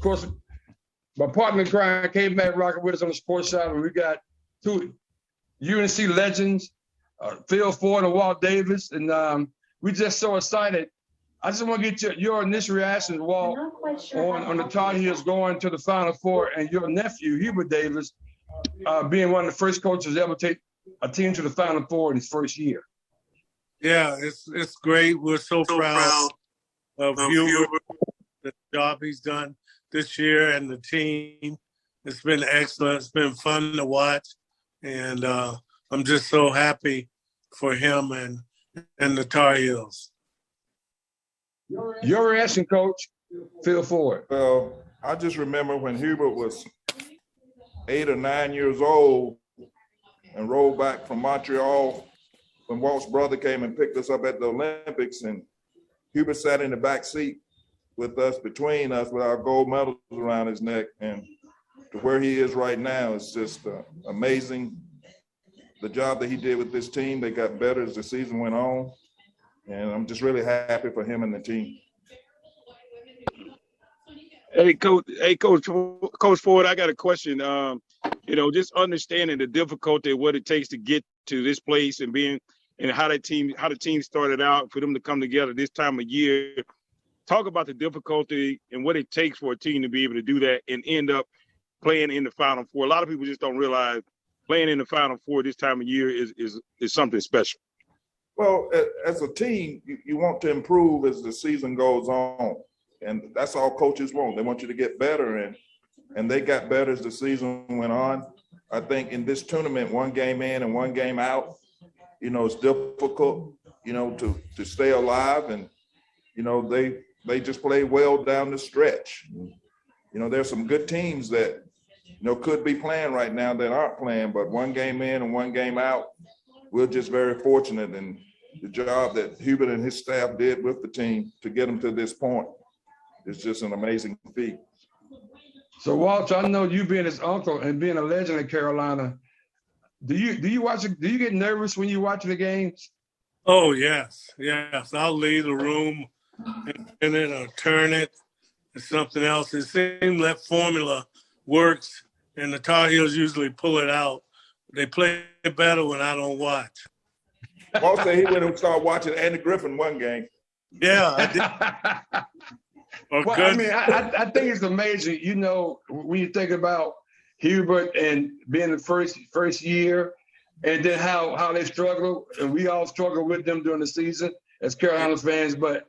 course, my partner in crime came back rocking with us on the sports side, and we got two UNC legends, Phil Ford and Walt Davis, and we just so excited. I just want to get your initial reaction, Walt, on the Tar Heels going to the Final Four, and your nephew, Hubert Davis, being one of the first coaches to ever take a team to the Final Four in his first year. Yeah, it's great. We're so proud of Hubert, the job he's done this year, and the team. It's been excellent. It's been fun to watch, and I'm just so happy for him and the Tar Heels. Your reaction, Coach, Phil Ford. Well, I just remember when Hubert was 8 or 9 years old and rolled back from Montreal when Walt's brother came and picked us up at the Olympics, and Hubert sat in the back seat with us, between us, with our gold medals around his neck, and to where he is right now is just amazing. The job that he did with this team, they got better as the season went on, and I'm just really happy for him and the team. Hey, Coach Ford, I got a question. Just understanding the difficulty of what it takes to get to this place and how the team started out for them to come together this time of year. Talk about the difficulty and what it takes for a team to be able to do that and end up playing in the Final Four. A lot of people just don't realize playing in the Final Four this time of year is something special. Well, as a team, you want to improve as the season goes on, and that's all coaches want. They want you to get better, and they got better as the season went on. I think in this tournament, one game in and one game out, it's difficult, to stay alive, and they just play well down the stretch. There's some good teams that could be playing right now that aren't playing, but one game in and one game out, we're just very fortunate, and the job that Hubert and his staff did with the team to get them to this point is just an amazing feat. So, Walter, I know you being his uncle and being a legend in Carolina, do you watch it? Do you get nervous when you watch the games? Oh, yes. I'll leave the room and then I'll turn it to something else. It seems that formula works, and the Tar Heels usually pull it out. They play better when I don't watch. Walt said he went and started watching Andy Griffin one game. Yeah, I did. I think it's amazing, when you think about Hubert and being the first year, and then how they struggle, and we all struggle with them during the season as Carolina fans. But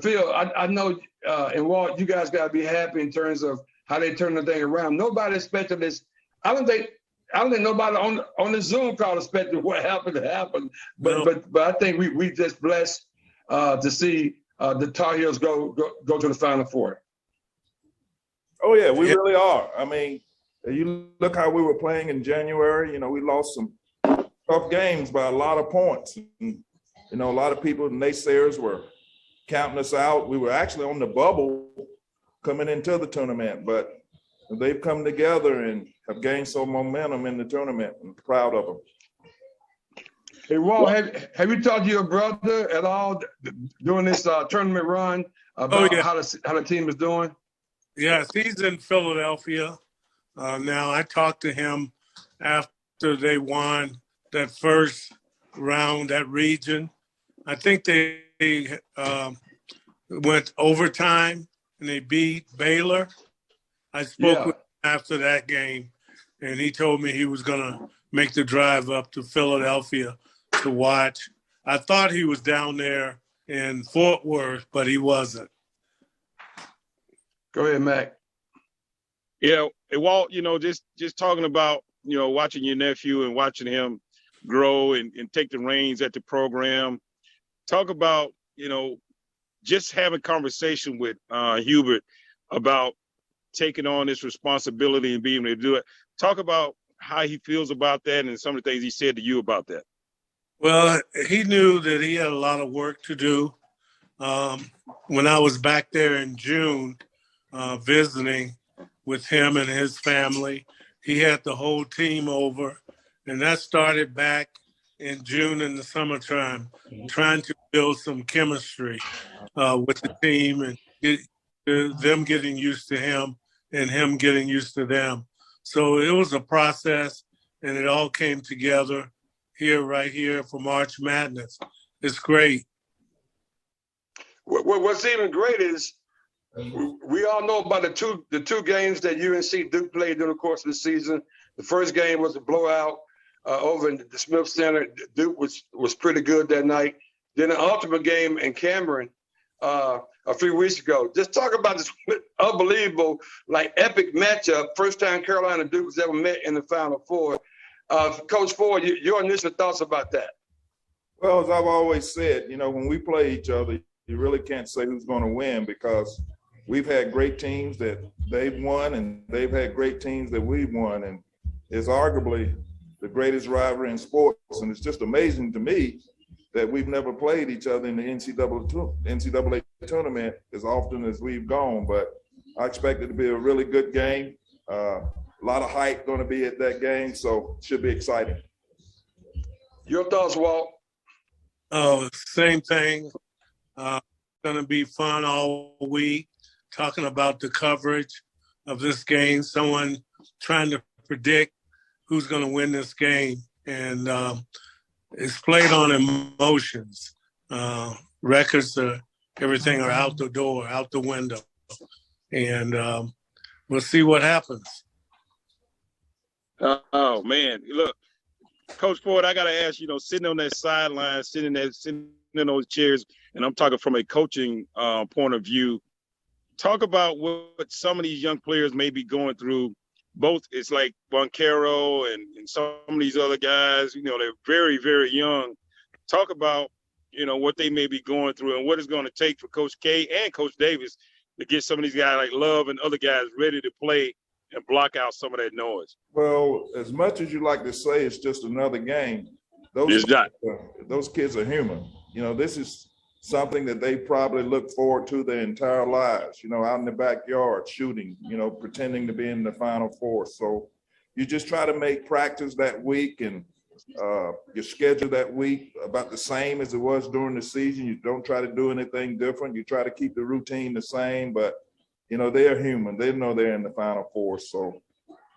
Phil, I know, and Walt, you guys got to be happy in terms of how they turn the thing around. Nobody expected this. I don't think nobody on the Zoom call expected what happened to happen. But I think we just blessed to see the Tar Heels go to the Final Four. Oh yeah, we really are. I mean, you look how we were playing in January. We lost some tough games by a lot of points. And, a lot of people, naysayers, were counting us out. We were actually on the bubble coming into the tournament, but they've come together and have gained some momentum in the tournament. I'm proud of them. Hey, Walt, have you talked to your brother at all during this tournament run about how the team is doing? Yes, he's in Philadelphia now. I talked to him after they won that first round, that region. I think they went overtime and they beat Baylor. I spoke with him after that game, and he told me he was going to make the drive up to Philadelphia to watch. I thought he was down there in Fort Worth, but he wasn't. Go ahead, Mac. Yeah, Walt, just talking about, watching your nephew and watching him grow and take the reins at the program. Talk about, just having conversation with Hubert about taking on this responsibility and being able to do it. Talk about how he feels about that and some of the things he said to you about that. Well, he knew that he had a lot of work to do. When I was back there in June visiting with him and his family, he had the whole team over, and that started back in June in the summertime, trying to build some chemistry with the team and get to them getting used to him and him getting used to them. So it was a process, and it all came together right here for March Madness. It's great. What's even great is we all know about the two games that UNC Duke played during the course of the season. The first game was a blowout over in the Smith Center. Duke was pretty good that night. Then the ultimate game in Cameron a few weeks ago. Just talk about this unbelievable, epic matchup. First time Carolina and Duke has ever met in the Final Four. Coach Ford, your initial thoughts about that? Well, as I've always said, when we play each other, you really can't say who's going to win because we've had great teams that they've won and they've had great teams that we've won. And it's arguably the greatest rivalry in sports. And it's just amazing to me that we've never played each other in the NCAA tournament as often as we've gone. But I expect it to be a really good game. A lot of hype going to be at that game, so it should be exciting. Your thoughts, Walt? Oh, same thing. Going to be fun all week, talking about the coverage of this game, someone trying to predict who's going to win this game. And it's played on emotions. Records, everything are out the door, out the window. And we'll see what happens. Oh, man. Look, Coach Ford, I got to ask, sitting on that sideline, sitting in those chairs, and I'm talking from a coaching point of view, talk about what some of these young players may be going through. Both, it's like Boncaro and some of these other guys, they're very, very young. Talk about, what they may be going through and what it's going to take for Coach K and Coach Davis to get some of these guys like Love and other guys ready to play and block out some of that noise. Well, as much as you like to say it's just another game, those kids are human. This is something that they probably look forward to their entire lives, out in the backyard shooting, pretending to be in the Final Four. So you just try to make practice that week and your schedule that week about the same as it was during the season. You don't try to do anything different. You try to keep the routine the same, but they're human. They know they're in the Final Four. So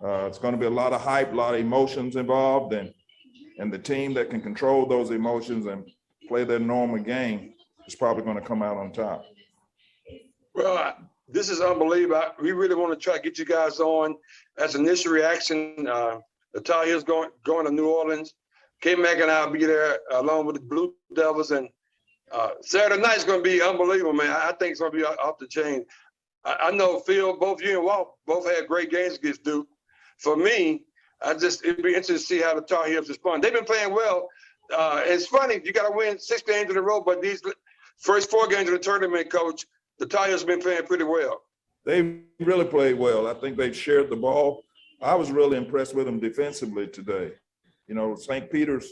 it's going to be a lot of hype, a lot of emotions involved, and the team that can control those emotions and play their normal game is probably going to come out on top. Well, this is unbelievable. We really want to try to get you guys on. As initial reaction, the Tar Heels going to New Orleans. K-Mac and I will be there along with the Blue Devils. And Saturday night's going to be unbelievable, man. I think it's going to be off the chain. I know, Phil, both you and Walt both had great games against Duke. For me, it'd be interesting to see how the Tar Heels respond. They've been playing well. It's funny, you got to win 6 games in a row, but these first 4 games of the tournament, Coach, the Tar Heels have been playing pretty well. They really played well. I think they've shared the ball. I was really impressed with them defensively today. St. Peter's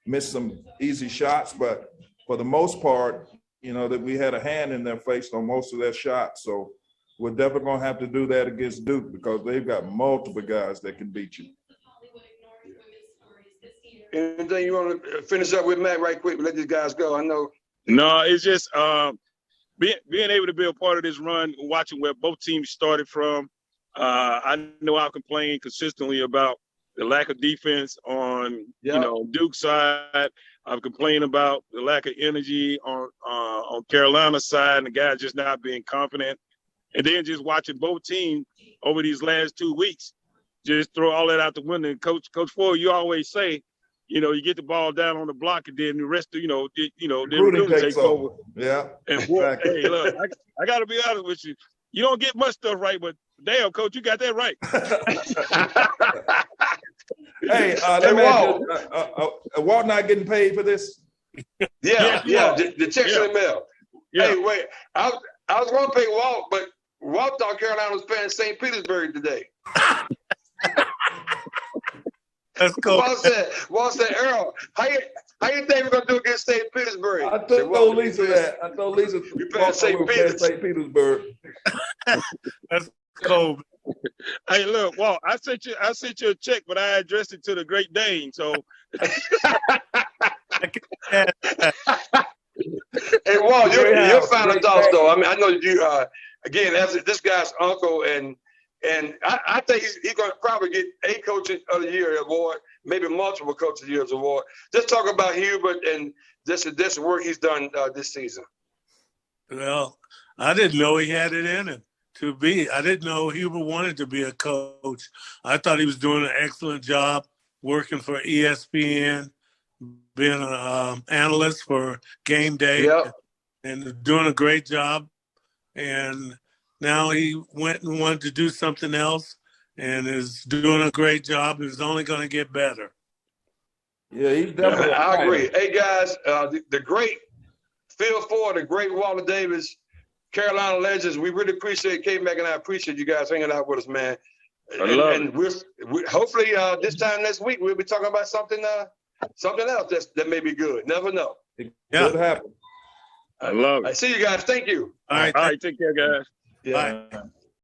missed some easy shots, but for the most part, that we had a hand in their face on most of their shots. So we're definitely going to have to do that against Duke because they've got multiple guys that can beat you. Anything you want to finish up with, Matt, right quick? Let these guys go. I know. No, it's just being able to be a part of this run, watching where both teams started from. I know I've complained consistently about the lack of defense on Duke's side. I've complained about the lack of energy on Carolina's side and the guys just not being confident. And then just watching both teams over these last 2 weeks, just throw all that out the window. And Coach Ford, you always say, you get the ball down on the block and then the rest of, then Rudy takes over. Yeah. And exactly. Hey, look, I got to be honest with you. You don't get much stuff right, but damn, Coach, you got that right. Hey, Walt not getting paid for this? Yeah. The checks in the mail. Yeah. Hey, wait, I was going to pay Walt, but Walt thought Carolina was paying St. Petersburg today. That's cool. Walt said, Earl, how you think we're going to do against St. Petersburg? I told Lisa that. I told Lisa we paying St. Petersburg. That's cool. Hey, look, Walt, I sent you a check, but I addressed it to the Great Dane. So, hey, Walt, your final thoughts, though. I mean, I know again, as this guy's uncle, and I think he's going to probably get a Coach of the Year award, maybe multiple Coach of the Year's award. Just talk about Hubert and this work he's done this season. Well, I didn't know he had it in him to be. I didn't know Hubert wanted to be a coach. I thought he was doing an excellent job working for ESPN, being an analyst for Game Day, and doing a great job. And now he went and wanted to do something else and is doing a great job. It's only going to get better. Yeah, he's definitely. I agree. Hey, guys, the great Phil Ford, the great Walt Davis, Carolina Legends, we really appreciate K-Mac, and I appreciate you guys hanging out with us, man. And we're hopefully this time next week we'll be talking about something else that may be good. Never know. It could happen. I love it. I see you guys. Thank you. All right. Take care, guys. Yeah. Bye.